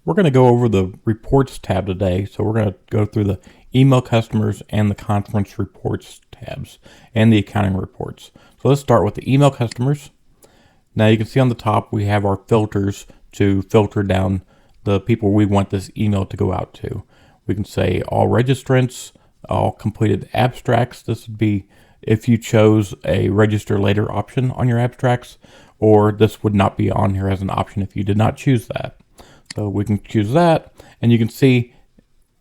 We're going to go over the reports tab today. So we're going to go through the email customers and the conference reports tabs and the accounting reports. So let's start with the email customers. Now you can see on the top we have our filters to filter down the people we want this email to go out to. We can say all registrants, all completed abstracts. This would be if you chose a register later option on your abstracts, or this would not be on here as an option if you did not choose that. So we can choose that, and you can see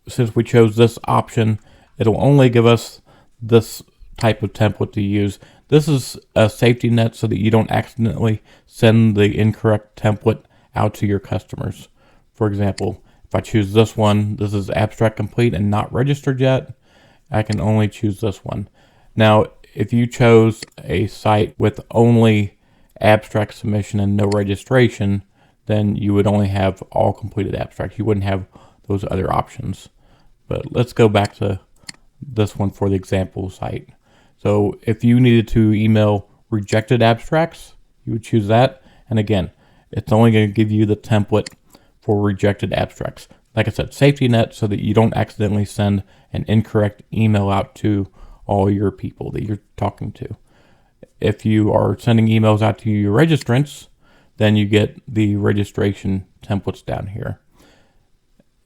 since we chose this option, it'll only give us this type of template to use. This is a safety net so that you don't accidentally send the incorrect template out to your customers. For example, if I choose this one, this is abstract complete and not registered yet, I can only choose this one. Now, if you chose a site with only abstract submission and no registration, then you would only have all completed abstracts. You wouldn't have those other options. But let's go back to this one for the example site. So if you needed to email rejected abstracts, you would choose that. And again, it's only going to give you the template for rejected abstracts. Like I said, safety net so that you don't accidentally send an incorrect email out to all your people that you're talking to. If you are sending emails out to your registrants, then you get the registration templates down here.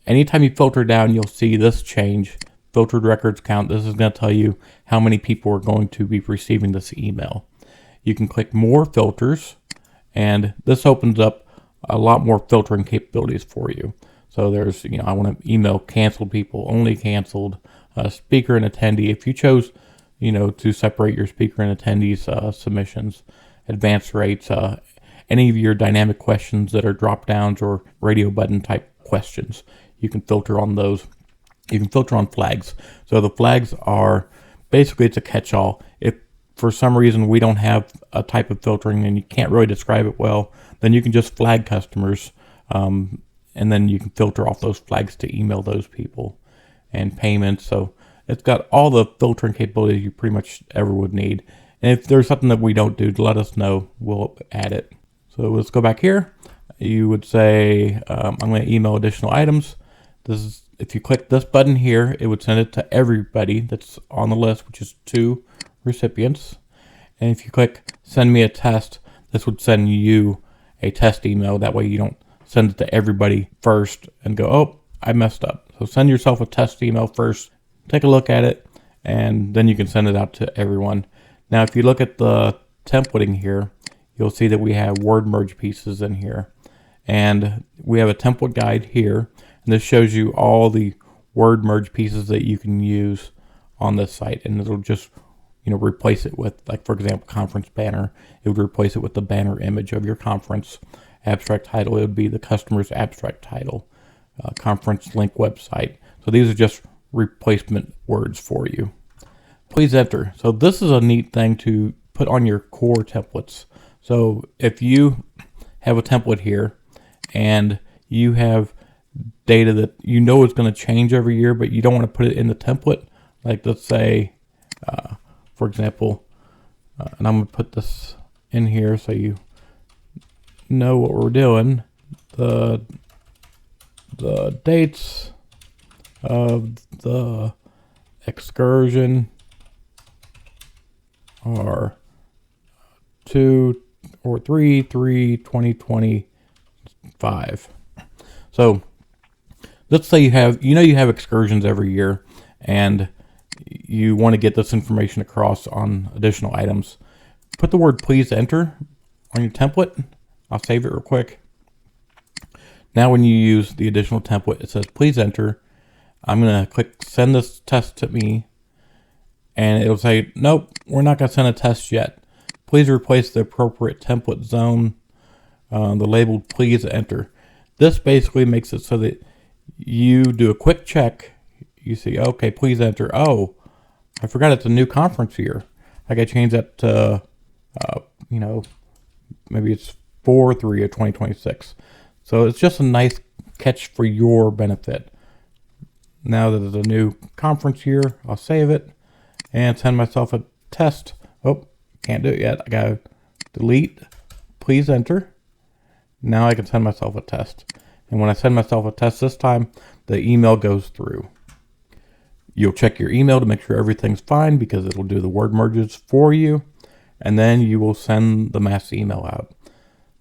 Anytime you filter down, you'll see this change, filtered records count. This is going to tell you how many people are going to be receiving this email. You can click more filters, and this opens up a lot more filtering capabilities for you. So there's, I want to email canceled people, only canceled, speaker and attendee. If you chose, to separate your speaker and attendees submissions, advance rates, any of your dynamic questions that are drop downs or radio button type questions, you can filter on those. You can filter on flags. So the flags are basically, it's a catch-all. If for some reason we don't have a type of filtering and you can't really describe it well, then you can just flag customers, and then you can filter off those flags to email those people. And payments. So it's got all the filtering capabilities you pretty much ever would need. And if there's something that we don't do, let us know. We'll add it. So let's go back here. You would say, I'm going to email additional items. This is, if you click this button here, it would send it to everybody that's on the list, which is 2 recipients. And if you click send me a test, this would send you a test email. That way you don't send it to everybody first and go, oh, I messed up. So send yourself a test email first, take a look at it, and then you can send it out to everyone. Now, if you look at the templating here, you'll see that we have word merge pieces in here. And we have a template guide here. And this shows you all the word merge pieces that you can use on this site. And it'll just, replace it with, like, for example, conference banner. It would replace it with the banner image of your conference. Abstract title, it would be the customer's abstract title. Conference link website. So these are just replacement words for you. Please enter. So this is a neat thing to put on your core templates. So if you have a template here and you have data that is going to change every year, but you don't want to put it in the template, like let's say, for example, and I'm going to put this in here so you know what we're doing. The dates of the excursion are 3/2025. So let's say you have excursions every year and you want to get this information across on additional items. Put the word please enter on your template. I'll save it real quick. Now when you use the additional template, it says please enter. I'm going to click send this test to me, and it'll say, nope, we're not going to send a test yet. Please replace the appropriate template zone, the labeled please enter. This basically makes it so that you do a quick check. You see, okay, please enter. Oh, I forgot it's a new conference year. I got to change that to, maybe it's 4/3 of 2026. So it's just a nice catch for your benefit. Now that it's a new conference year, I'll save it and send myself a test. Oh, can't do it yet. I gotta delete, please enter. Now I can send myself a test. And when I send myself a test this time, the email goes through. You'll check your email to make sure everything's fine because it'll do the word merges for you. And then you will send the mass email out.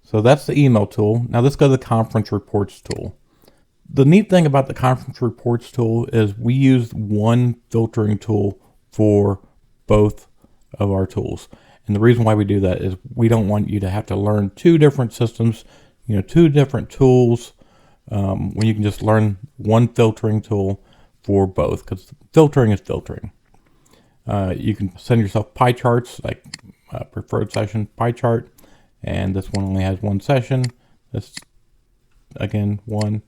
So that's the email tool. Now let's go to the conference reports tool. The neat thing about the conference reports tool is we use one filtering tool for both of our tools. And the reason why we do that is we don't want you to have to learn two different systems, two different tools, when you can just learn one filtering tool for both, because filtering is filtering. You can send yourself pie charts, like preferred session pie chart, and this one only has one session. This, again, one.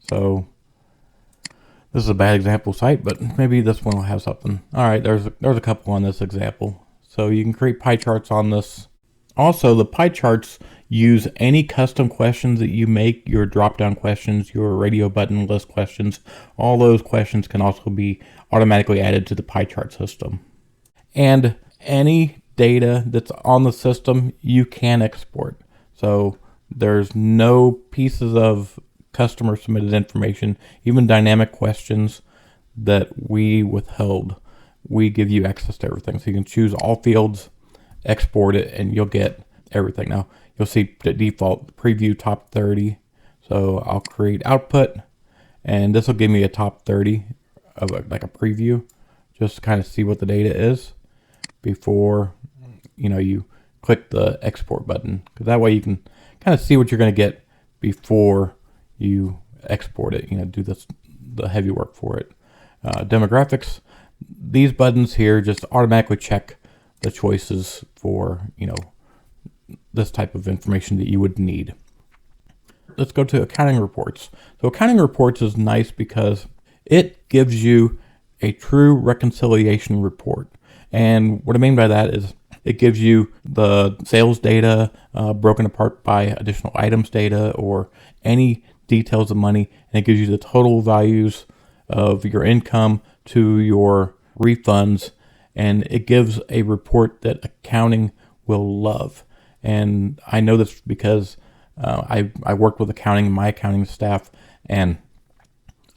So this is a bad example site, but maybe this one will have something. All right, there's a couple on this example. So you can create pie charts on this. Also, the pie charts use any custom questions that you make, your drop-down questions, your radio button list questions. All those questions can also be automatically added to the pie chart system. And any data that's on the system, you can export. So there's no pieces of customer submitted information, even dynamic questions that we withheld. We give you access to everything. So you can choose all fields, export it, and you'll get everything. Now, you'll see the default preview top 30. So I'll create output, and this will give me a top 30 of like a preview, just to kind of see what the data is before you click the export button, because that way you can kind of see what you're going to get before you export it, do the heavy work for it. Demographics, these buttons here just automatically check the choices for, this type of information that you would need. Let's go to accounting reports. So accounting reports is nice because it gives you a true reconciliation report. And what I mean by that is it gives you the sales data broken apart by additional items data or any details of money, and it gives you the total values of your income to your refunds, and it gives a report that accounting will love. And I know this because I worked with accounting and my accounting staff, and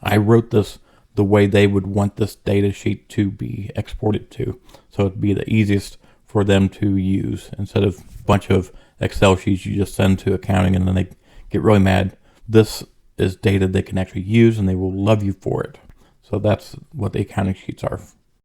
I wrote this the way they would want this data sheet to be exported to, so it'd be the easiest for them to use instead of a bunch of Excel sheets you just send to accounting and then they get really mad. This is data they can actually use and they will love you for it. So that's what the accounting sheets are.